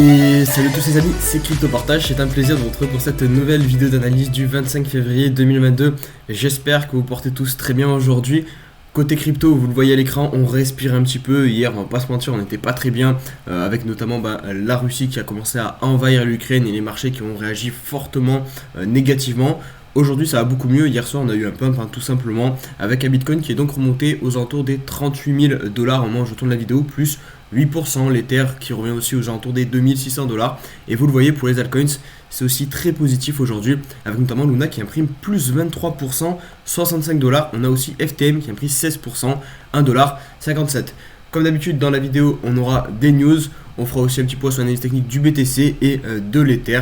Et salut tous les amis, c'est CryptoPartage, c'est un plaisir de vous retrouver pour cette nouvelle vidéo d'analyse du 25 février 2022. J'espère que vous portez tous très bien aujourd'hui. Côté crypto, vous le voyez à l'écran, on respire un petit peu. Hier, on va pas se mentir, on n'était pas très bien, avec notamment la Russie qui a commencé à envahir l'Ukraine et les marchés qui ont réagi fortement négativement. Aujourd'hui ça va beaucoup mieux, hier soir on a eu un pump tout simplement avec un Bitcoin qui est donc remonté aux alentours des 38 000 dollars au moment où je tourne la vidéo, plus 8%, l'Ether qui revient aussi aux alentours des 2600 dollars. Et vous le voyez pour les altcoins, c'est aussi très positif aujourd'hui, avec notamment Luna qui imprime plus 23%, 65 dollars. On a aussi FTM qui imprime 16%, 1,57$. Comme d'habitude dans la vidéo, on aura des news, on fera aussi un petit point sur l'analyse technique du BTC et de l'Ether.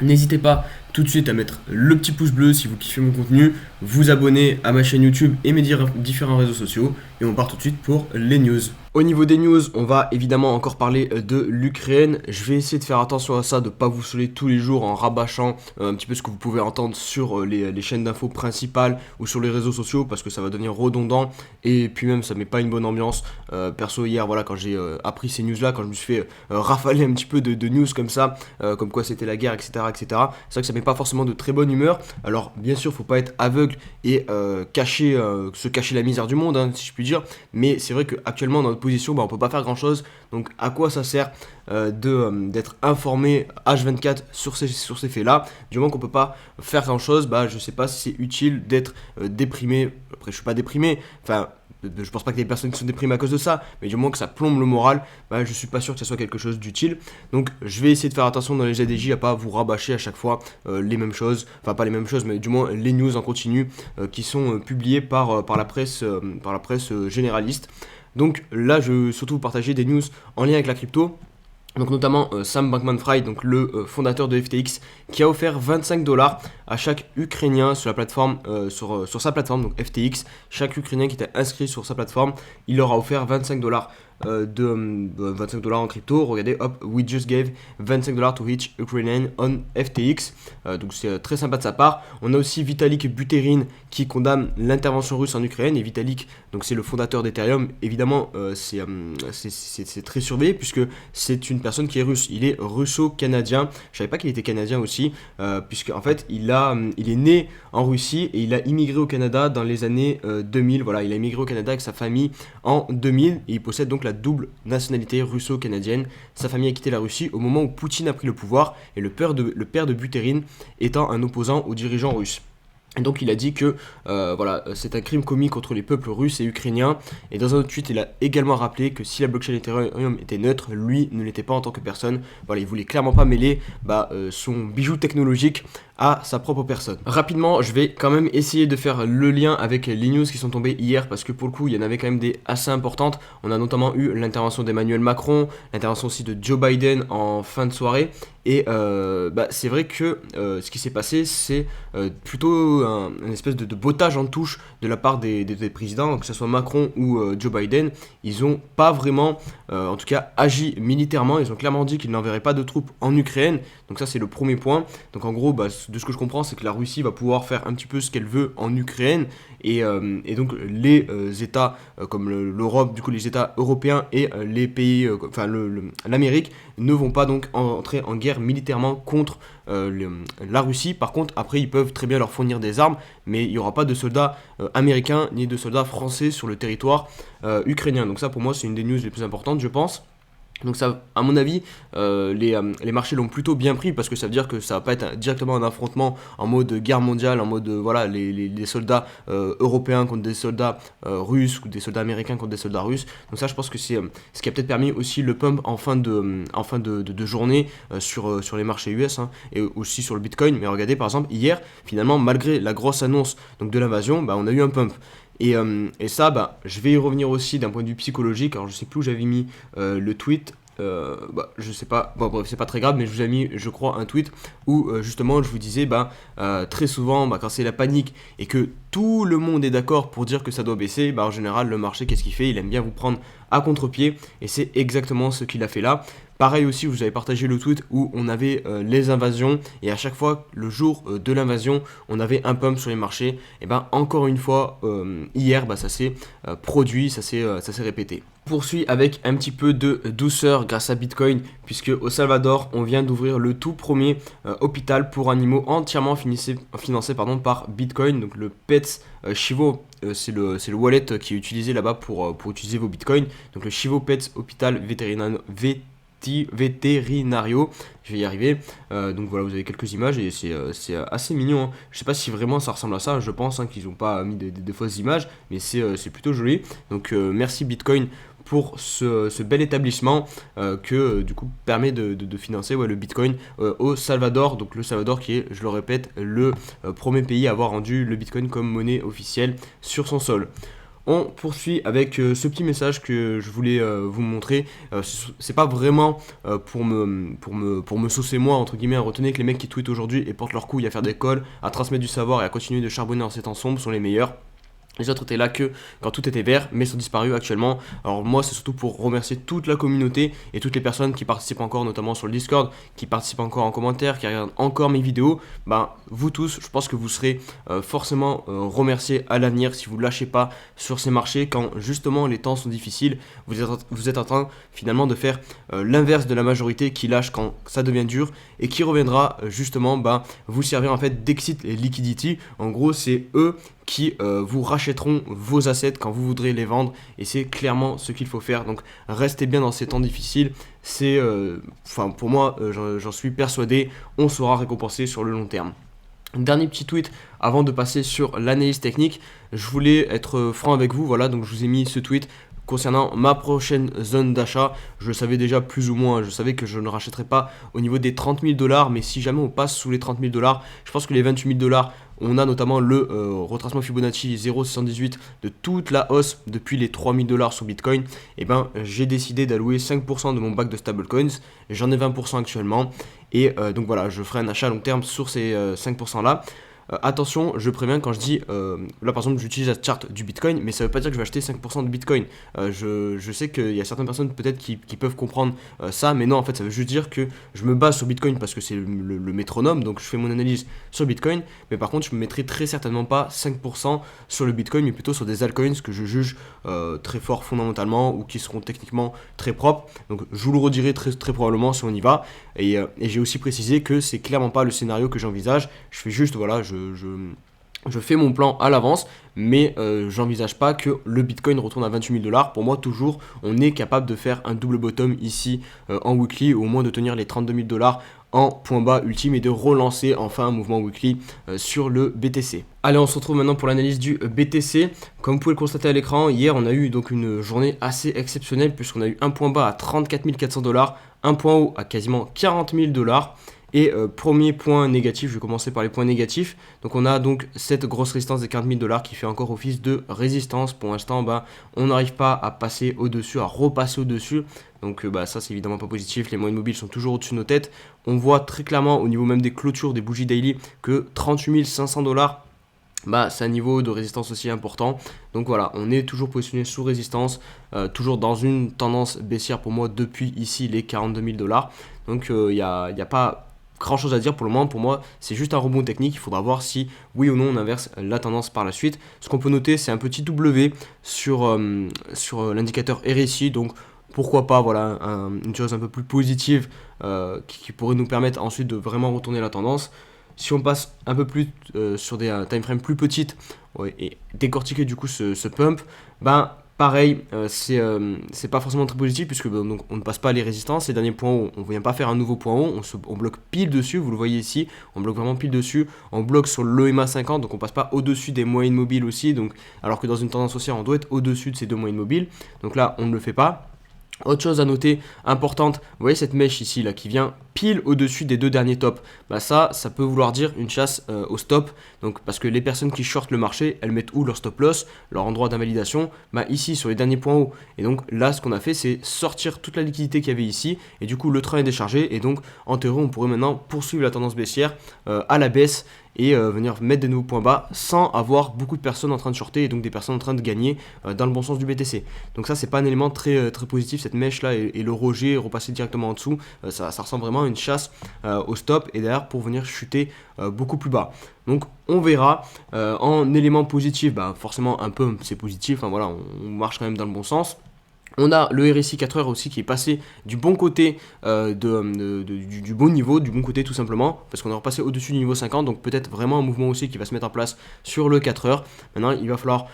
N'hésitez pas tout de suite à mettre le petit pouce bleu si vous kiffez mon contenu, vous abonner à ma chaîne YouTube et mes différents réseaux sociaux. Et on part tout de suite pour les news. Au niveau des news, on va évidemment encore parler de l'Ukraine. Je vais essayer de faire attention à ça, de ne pas vous saouler tous les jours en rabâchant un petit peu ce que vous pouvez entendre sur les chaînes d'infos principales ou sur les réseaux sociaux, parce que ça va devenir redondant et puis même ça met pas une bonne ambiance. Perso hier, voilà, quand j'ai appris ces news là, quand je me suis fait rafaler un petit peu de news comme ça, comme quoi c'était la guerre, etc., etc., c'est vrai que ça met pas forcément de très bonne humeur. Alors bien sûr, faut pas être aveugle et se cacher la misère du monde, hein, si je puis dire, mais c'est vrai qu'actuellement dans notre position, on peut pas faire grand chose. Donc à quoi ça sert d'être informé H24 sur ces faits là, du moment qu'on peut pas faire grand chose. Je sais pas si c'est utile d'être déprimé. Après je suis pas déprimé, enfin je pense pas qu'il y ait des personnes qui sont déprimées à cause de ça, mais du moment que ça plombe le moral, je suis pas sûr que ça soit quelque chose d'utile. Donc je vais essayer de faire attention dans les ADJ à pas vous rabâcher à chaque fois les mêmes choses, enfin pas les mêmes choses, mais du moins les news en continu qui sont publiées par la presse généraliste. Donc là je vais surtout vous partager des news en lien avec la crypto. Donc notamment Sam Bankman-Fried, donc le fondateur de FTX, qui a offert 25 dollars à chaque Ukrainien sur la plateforme, sur sa plateforme, donc FTX. Chaque Ukrainien qui était inscrit sur sa plateforme, il leur a offert 25 dollars 25 dollars en crypto. Regardez, hop, we just gave 25 dollars to each Ukrainian on FTX. Donc c'est très sympa de sa part. On a aussi Vitalik Buterin qui condamne l'intervention russe en Ukraine. Et Vitalik, donc c'est le fondateur d'Ethereum. Évidemment, c'est très surveillé puisque c'est une personne qui est russe. Il est russo-canadien. Je savais pas qu'il était canadien aussi, puisque en fait il est né en Russie et il a immigré au Canada dans les années 2000. Voilà, il a immigré au Canada avec sa famille en 2000 et il possède donc la double nationalité russo-canadienne. Sa famille a quitté la Russie au moment où Poutine a pris le pouvoir et le père de Buterin étant un opposant aux dirigeants russes. Et donc il a dit que c'est un crime commis contre les peuples russes et ukrainiens. Et dans un autre tweet, il a également rappelé que si la blockchain Ethereum était neutre, lui ne l'était pas en tant que personne. Voilà, il voulait clairement pas mêler son bijou technologique à sa propre personne. Rapidement, je vais quand même essayer de faire le lien avec les news qui sont tombées hier, parce que pour le coup, il y en avait quand même des assez importantes. On a notamment eu l'intervention d'Emmanuel Macron, l'intervention aussi de Joe Biden en fin de soirée. Et c'est vrai que ce qui s'est passé, c'est plutôt une espèce de bottage en touche de la part des présidents, que ce soit Macron ou Joe Biden. Ils n'ont pas vraiment, en tout cas, agi militairement. Ils ont clairement dit qu'ils n'enverraient pas de troupes en Ukraine. Donc ça, c'est le premier point. Donc en gros, de ce que je comprends, c'est que la Russie va pouvoir faire un petit peu ce qu'elle veut en Ukraine. Et donc les États comme l'Europe, du coup les États européens et les pays, l'Amérique ne vont pas donc entrer en guerre militairement contre la Russie. Par contre, après, ils peuvent très bien leur fournir des armes, mais il n'y aura pas de soldats américains ni de soldats français sur le territoire ukrainien. Donc ça, pour moi, c'est une des news les plus importantes, je pense. Donc ça, à mon avis, les marchés l'ont plutôt bien pris, parce que ça veut dire que ça va pas être directement un affrontement en mode guerre mondiale, en mode les soldats européens contre des soldats russes ou des soldats américains contre des soldats russes. Donc ça, je pense que c'est ce qui a peut-être permis aussi le pump en fin de journée sur les marchés US, hein, et aussi sur le Bitcoin. Mais regardez par exemple hier, finalement, malgré la grosse annonce donc de l'invasion, on a eu un pump. Et ça, je vais y revenir aussi d'un point de vue psychologique. Alors je sais plus où j'avais mis le tweet. Je sais pas, bon bref, c'est pas très grave, mais je vous ai mis, je crois, un tweet où justement je vous disais très souvent quand c'est la panique et que tout le monde est d'accord pour dire que ça doit baisser, en général le marché, qu'est-ce qu'il fait? Il aime bien vous prendre à contre-pied, et c'est exactement ce qu'il a fait là. Pareil aussi, vous avez partagé le tweet où on avait les invasions et à chaque fois, le jour de l'invasion, on avait un pump sur les marchés. Et ben encore une fois, hier, ça s'est produit, ça s'est répété. Poursuit avec un petit peu de douceur grâce à Bitcoin, puisque au Salvador, on vient d'ouvrir le tout premier hôpital pour animaux entièrement financé par Bitcoin. Donc le Pets Chivo, c'est le wallet qui est utilisé là-bas pour utiliser vos Bitcoins. Donc le Chivo Pets Hôpital Vétérinario, je vais y arriver. Donc voilà, vous avez quelques images et c'est assez mignon, hein. Je sais pas si vraiment ça ressemble à ça, je pense qu'ils n'ont pas mis des fausses images, mais c'est plutôt joli. Donc merci Bitcoin pour ce bel établissement que du coup permet de financer le Bitcoin au Salvador. Donc le Salvador qui est, je le répète, le premier pays à avoir rendu le Bitcoin comme monnaie officielle sur son sol. On poursuit avec ce petit message que je voulais vous montrer. C'est pas vraiment pour me saucer moi, entre guillemets. Retenez que les mecs qui tweetent aujourd'hui et portent leur couille à faire des calls, à transmettre du savoir et à continuer de charbonner en ces temps sombres sont les meilleurs. Les autres étaient là que quand tout était vert, mais sont disparus actuellement. Alors moi, c'est surtout pour remercier toute la communauté et toutes les personnes qui participent encore, notamment sur le Discord, qui participent encore en commentaire, qui regardent encore mes vidéos. Vous tous, je pense que vous serez forcément remerciés à l'avenir si vous ne lâchez pas sur ces marchés quand justement les temps sont difficiles. Vous êtes en train finalement de faire l'inverse de la majorité qui lâche quand ça devient dur et qui reviendra justement vous servir en fait d'exit liquidity. En gros, c'est eux qui vous rachèteront vos assets quand vous voudrez les vendre et c'est clairement ce qu'il faut faire. Donc restez bien dans ces temps difficiles, c'est pour moi j'en suis persuadé, on sera récompensé sur le long terme. Dernier petit tweet avant de passer sur l'analyse technique, je voulais être franc avec vous, voilà, donc je vous ai mis ce tweet concernant ma prochaine zone d'achat. Je le savais déjà plus ou moins, je savais que je ne rachèterais pas au niveau des 30 000 $, mais si jamais on passe sous les 30 000 $, je pense que les 28 000 $, on a notamment le retracement Fibonacci 0,78 de toute la hausse depuis les 3 000 $ sur Bitcoin. Et j'ai décidé d'allouer 5% de mon bac de stablecoins, j'en ai 20% actuellement, et donc voilà, je ferai un achat à long terme sur ces 5% là. Attention, je préviens quand je dis, là par exemple j'utilise la charte du Bitcoin, mais ça veut pas dire que je vais acheter 5% de Bitcoin. Je sais qu'il y a certaines personnes peut-être qui peuvent comprendre ça, mais non, en fait ça veut juste dire que je me base sur Bitcoin parce que c'est le métronome, donc je fais mon analyse sur Bitcoin, mais par contre je me mettrai très certainement pas 5% sur le Bitcoin, mais plutôt sur des altcoins que je juge très forts fondamentalement ou qui seront techniquement très propres. Donc je vous le redirai très probablement si on y va, et j'ai aussi précisé que c'est clairement pas le scénario que j'envisage. Je fais juste, voilà, je fais mon plan à l'avance, mais j'envisage pas que le Bitcoin retourne à 28 000 $. Pour moi, toujours, on est capable de faire un double bottom ici en weekly, ou au moins de tenir les 32 000 $ en point bas ultime et de relancer enfin un mouvement weekly sur le BTC. Allez, on se retrouve maintenant pour l'analyse du BTC. Comme vous pouvez le constater à l'écran, hier on a eu donc une journée assez exceptionnelle puisqu'on a eu un point bas à 34 400 $, un point haut à quasiment 40 000 $. Et premier point négatif, je vais commencer par les points négatifs. Donc on a donc cette grosse résistance des 40 000 $ qui fait encore office de résistance. Pour l'instant, on n'arrive pas à passer au-dessus, à repasser au-dessus. Donc ça c'est évidemment pas positif, les moyennes mobiles sont toujours au-dessus de nos têtes. On voit très clairement au niveau même des clôtures des bougies daily que 38 500 $, c'est un niveau de résistance aussi important. Donc voilà, on est toujours positionné sous résistance, toujours dans une tendance baissière pour moi depuis ici les 42 000 $. Donc il n'y a pas grand chose à dire pour le moment. Pour moi c'est juste un rebond technique, il faudra voir si oui ou non on inverse la tendance par la suite. Ce qu'on peut noter, c'est un petit W sur l'indicateur RSI, donc pourquoi pas, voilà, une chose un peu plus positive qui pourrait nous permettre ensuite de vraiment retourner la tendance. Si on passe un peu plus sur des time frames plus petites et décortiquer du coup ce pump, pareil, c'est pas forcément très positif puisque donc, on ne passe pas les résistances. Les derniers points hauts, on ne vient pas faire un nouveau point haut, on bloque pile dessus, vous le voyez ici, on bloque vraiment pile dessus, on bloque sur l'EMA 50, donc on passe pas au-dessus des moyennes mobiles aussi, donc, alors que dans une tendance haussière, on doit être au-dessus de ces deux moyennes mobiles, donc là, on ne le fait pas. Autre chose à noter importante, vous voyez cette mèche ici là qui vient pile au-dessus des deux derniers tops. Bah ça peut vouloir dire une chasse au stop. Donc parce que les personnes qui shortent le marché, elles mettent où leur stop loss, leur endroit d'invalidation? Bah ici sur les derniers points hauts. Et donc là ce qu'on a fait c'est sortir toute la liquidité qu'il y avait ici et du coup le train est déchargé et donc en théorie on pourrait maintenant poursuivre la tendance baissière à la baisse et venir mettre des nouveaux points bas sans avoir beaucoup de personnes en train de shorter et donc des personnes en train de gagner dans le bon sens du BTC. Donc ça c'est pas un élément très positif, cette mèche là et le rejet repasser directement en dessous, ça ressemble vraiment à une chasse au stop et derrière pour venir chuter beaucoup plus bas. Donc on verra en élément positif, bah forcément un peu c'est positif, hein, voilà, on marche quand même dans le bon sens. On a le RSI 4 heures aussi qui est passé du bon côté du bon niveau, du bon côté tout simplement, parce qu'on est repassé au-dessus du niveau 50, donc peut-être vraiment un mouvement aussi qui va se mettre en place sur le 4 heures. Maintenant, il va falloir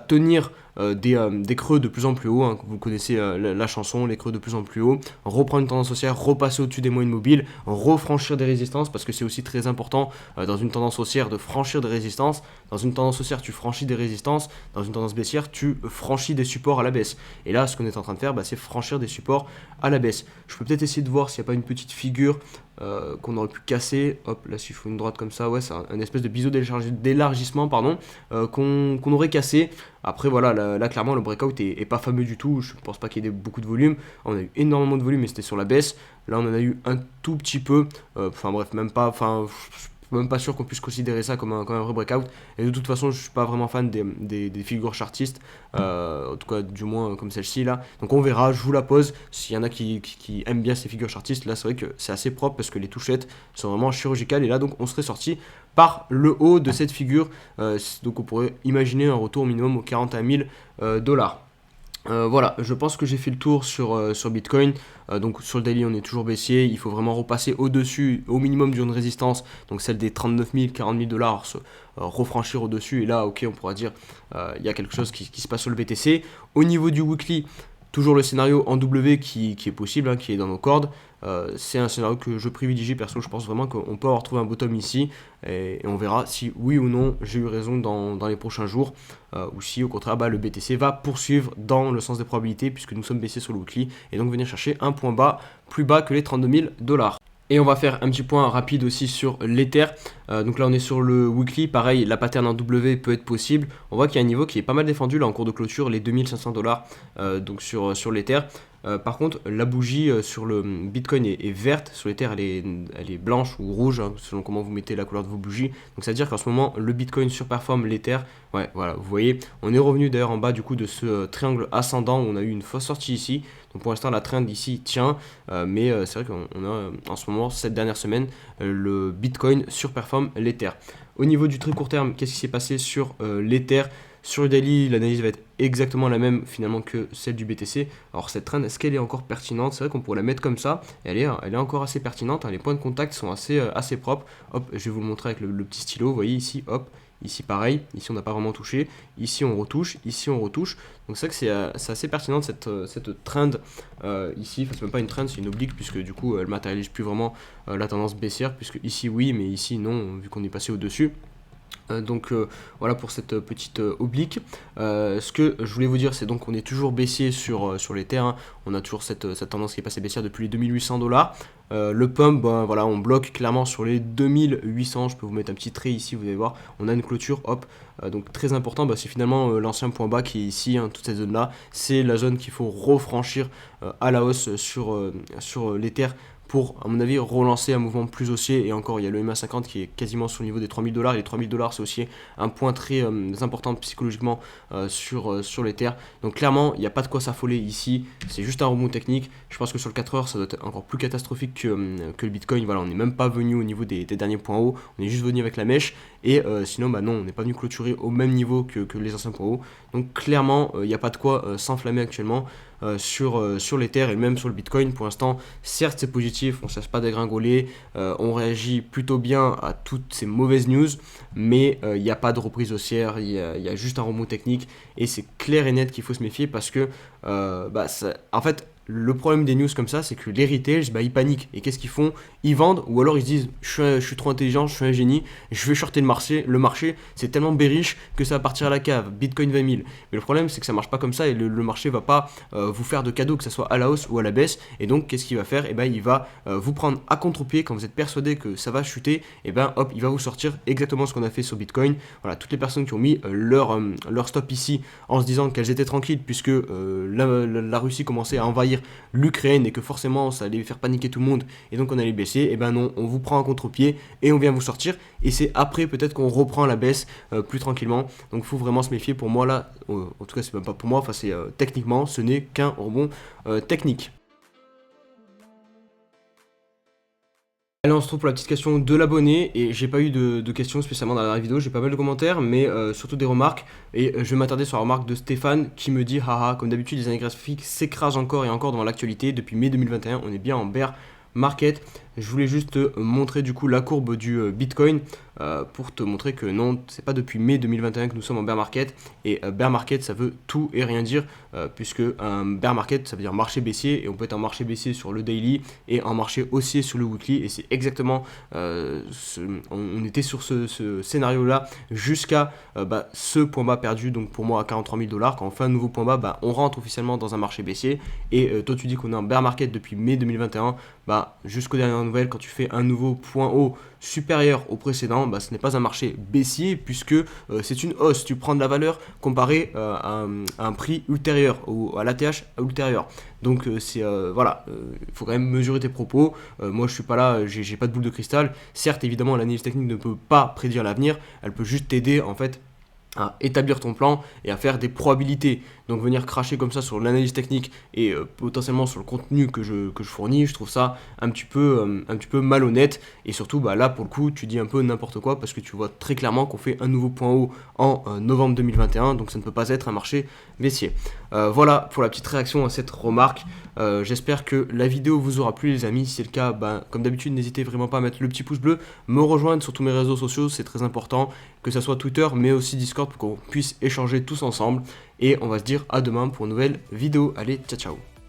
tenir des creux de plus en plus haut, hein, vous connaissez la chanson, les creux de plus en plus haut, reprendre une tendance haussière, repasser au-dessus des moyennes mobiles, refranchir des résistances, parce que c'est aussi très important dans une tendance haussière de franchir des résistances. Dans une tendance haussière, tu franchis des résistances, dans une tendance baissière, tu franchis des supports à la baisse. Et là, ce qu'on est en train de faire, c'est franchir des supports à la baisse. Je peux peut-être essayer de voir s'il n'y a pas une petite figure qu'on aurait pu casser. Hop, là, si je fais une droite comme ça, ouais, c'est un espèce de biseau d'élargissement, pardon, qu'on aurait cassé. Après, voilà, là clairement, le breakout est pas fameux du tout. Je pense pas qu'il y ait beaucoup de volume. On a eu énormément de volume, mais c'était sur la baisse. Là, on en a eu un tout petit peu. Enfin, bref, même pas. Enfin, même pas sûr qu'on puisse considérer ça comme un vrai breakout. Et de toute façon, je suis pas vraiment fan des figures chartistes, en tout cas du moins comme celle-ci là. Donc on verra, je vous la pose. S'il y en a qui aiment bien ces figures chartistes, là c'est vrai que c'est assez propre parce que les touchettes sont vraiment chirurgicales. Et là donc on serait sorti par le haut de cette figure. Donc on pourrait imaginer un retour minimum aux 41 000 dollars. Voilà, je pense que j'ai fait le tour sur Bitcoin. Donc sur le daily on est toujours baissier, il faut vraiment repasser au-dessus, au minimum d'une résistance, donc celle des 39 000, 40 000 dollars, se refranchir au-dessus et là ok on pourra dire il y a quelque chose qui se passe sur le BTC. Au niveau du weekly, toujours le scénario en W qui est possible, hein, qui est dans nos cordes. C'est un scénario que je privilégie perso, je pense vraiment qu'on peut avoir trouvé un bottom ici et on verra si oui ou non j'ai eu raison dans les prochains jours ou si au contraire le BTC va poursuivre dans le sens des probabilités puisque nous sommes baissiers sur le weekly et donc venir chercher un point bas plus bas que les 32 000 dollars. Et on va faire un petit point rapide aussi sur l'Ether. Donc là on est sur le weekly, pareil la pattern en W peut être possible. On voit qu'il y a un niveau qui est pas mal défendu là en cours de clôture, les 2500 dollars donc sur l'Ether. Par contre la bougie sur le Bitcoin est verte, sur l'Ether elle est blanche ou rouge, hein, selon comment vous mettez la couleur de vos bougies. Donc ça veut dire qu'en ce moment le Bitcoin surperforme l'Ether. Ouais voilà, vous voyez, on est revenu d'ailleurs en bas du coup de ce triangle ascendant où on a eu une fausse sortie ici. Donc pour l'instant la trend ici tient, mais c'est vrai qu'on a en ce moment, cette dernière semaine, le Bitcoin surperforme l'Ether. Au niveau du très court terme, qu'est-ce qui s'est passé sur l'Ether? Sur le daily, l'analyse va être exactement la même finalement que celle du BTC. Alors cette trend, est-ce qu'elle est encore pertinente? C'est vrai qu'on pourrait la mettre comme ça, elle est encore assez pertinente, hein. Les points de contact sont assez propres. Hop, je vais vous le montrer avec le petit stylo, vous voyez ici, hop. Ici pareil, ici on n'a pas vraiment touché, ici on retouche, ici on retouche. Donc c'est vrai que c'est assez pertinent cette trend ici, enfin c'est même pas une trend, c'est une oblique puisque du coup elle matérialise plus vraiment la tendance baissière puisque ici oui mais ici non vu qu'on est passé au-dessus. Donc voilà pour cette petite oblique. Ce que je voulais vous dire, c'est donc qu'on est toujours baissier sur l'Ether, hein. On a toujours cette tendance qui est passée baissière depuis les 2800 dollars. Le pump, voilà, on bloque clairement sur les 2800. Je peux vous mettre un petit trait ici, vous allez voir. On a une clôture, hop. Donc très important, c'est finalement l'ancien point bas qui est ici, hein, toute cette zone là. C'est la zone qu'il faut refranchir à la hausse sur l'Ether pour, à mon avis, relancer un mouvement plus haussier. Et encore, il y a le MA50 qui est quasiment sur le niveau des 3000 dollars. Et les 3000 dollars, c'est aussi un point très important psychologiquement sur l'Ether. Donc clairement, il n'y a pas de quoi s'affoler ici. C'est juste un rebond technique. Je pense que sur le 4 heures, ça doit être encore plus catastrophique que le Bitcoin. Voilà, on n'est même pas venu au niveau des derniers points hauts. On est juste venu avec la mèche. Et sinon, non, on n'est pas venu clôturer au même niveau que les anciens points hauts. Donc clairement, il n'y a pas de quoi s'enflammer actuellement. Sur l'Ether et même sur le Bitcoin pour l'instant, certes c'est positif, on ne cesse pas dégringoler, on réagit plutôt bien à toutes ces mauvaises news, mais il n'y a pas de reprise haussière, il y a juste un rebond technique et c'est clair et net qu'il faut se méfier parce que en fait le problème des news comme ça, c'est que les retails, bah, ils paniquent. Et qu'est-ce qu'ils font? Ils vendent, ou alors ils se disent je suis trop intelligent, je suis un génie, je vais shorter le marché. Le marché, c'est tellement bearish que ça va partir à la cave. Bitcoin 20 000. Mais le problème, c'est que ça marche pas comme ça et le marché va pas vous faire de cadeaux, que ça soit à la hausse ou à la baisse. Et donc, qu'est-ce qu'il va faire? Et ben, il va vous prendre à contre-pied quand vous êtes persuadé que ça va chuter. Et ben, hop, il va vous sortir exactement ce qu'on a fait sur Bitcoin. Voilà, toutes les personnes qui ont mis leur stop ici en se disant qu'elles étaient tranquilles puisque la Russie commençait à envahir l'Ukraine et que forcément ça allait faire paniquer tout le monde et donc on allait baisser, et ben non, on vous prend un contre-pied et on vient vous sortir et c'est après peut-être qu'on reprend la baisse plus tranquillement. Donc il faut vraiment se méfier. Pour moi là, en tout cas c'est même pas pour moi, enfin c'est techniquement ce n'est qu'un rebond technique. Allez, on se retrouve pour la petite question de l'abonné, et j'ai pas eu de questions spécialement dans la dernière vidéo, j'ai pas mal de commentaires, mais surtout des remarques, et je vais m'attarder sur la remarque de Stéphane qui me dit haha, comme d'habitude les années graphiques s'écrasent encore et encore dans l'actualité, depuis mai 2021 on est bien en bear market. Je voulais juste te montrer du coup la courbe du Bitcoin pour te montrer que non, c'est pas depuis mai 2021 que nous sommes en bear market. Et bear market, ça veut tout et rien dire, puisque un bear market, ça veut dire marché baissier, et on peut être en marché baissier sur le daily et en marché haussier sur le weekly. Et c'est exactement, on était sur ce scénario-là jusqu'à ce point bas perdu, donc pour moi à 43 000 $. Quand on fait un nouveau point bas, on rentre officiellement dans un marché baissier. Et toi, tu dis qu'on est en bear market depuis mai 2021, jusqu'aux dernières nouvelles, quand tu fais un nouveau point haut supérieur au précédent, ce n'est pas un marché baissier puisque c'est une hausse. Tu prends de la valeur comparée à un prix ultérieur ou à l'ATH ultérieur. Donc voilà, il faut quand même mesurer tes propos. Moi je suis pas là, j'ai pas de boule de cristal. Certes, évidemment, l'analyse technique ne peut pas prédire l'avenir, elle peut juste t'aider en fait à établir ton plan et à faire des probabilités. Donc venir cracher comme ça sur l'analyse technique et potentiellement sur le contenu que je fournis, je trouve ça un petit peu malhonnête. Et surtout là pour le coup tu dis un peu n'importe quoi parce que tu vois très clairement qu'on fait un nouveau point haut en novembre 2021, donc ça ne peut pas être un marché baissier. Voilà pour la petite réaction à cette remarque. J'espère que la vidéo vous aura plu les amis. Si c'est le cas, comme d'habitude n'hésitez vraiment pas à mettre le petit pouce bleu, me rejoindre sur tous mes réseaux sociaux, c'est très important, que ce soit Twitter mais aussi Discord pour qu'on puisse échanger tous ensemble. Et on va se dire à demain pour une nouvelle vidéo. Allez, ciao ciao.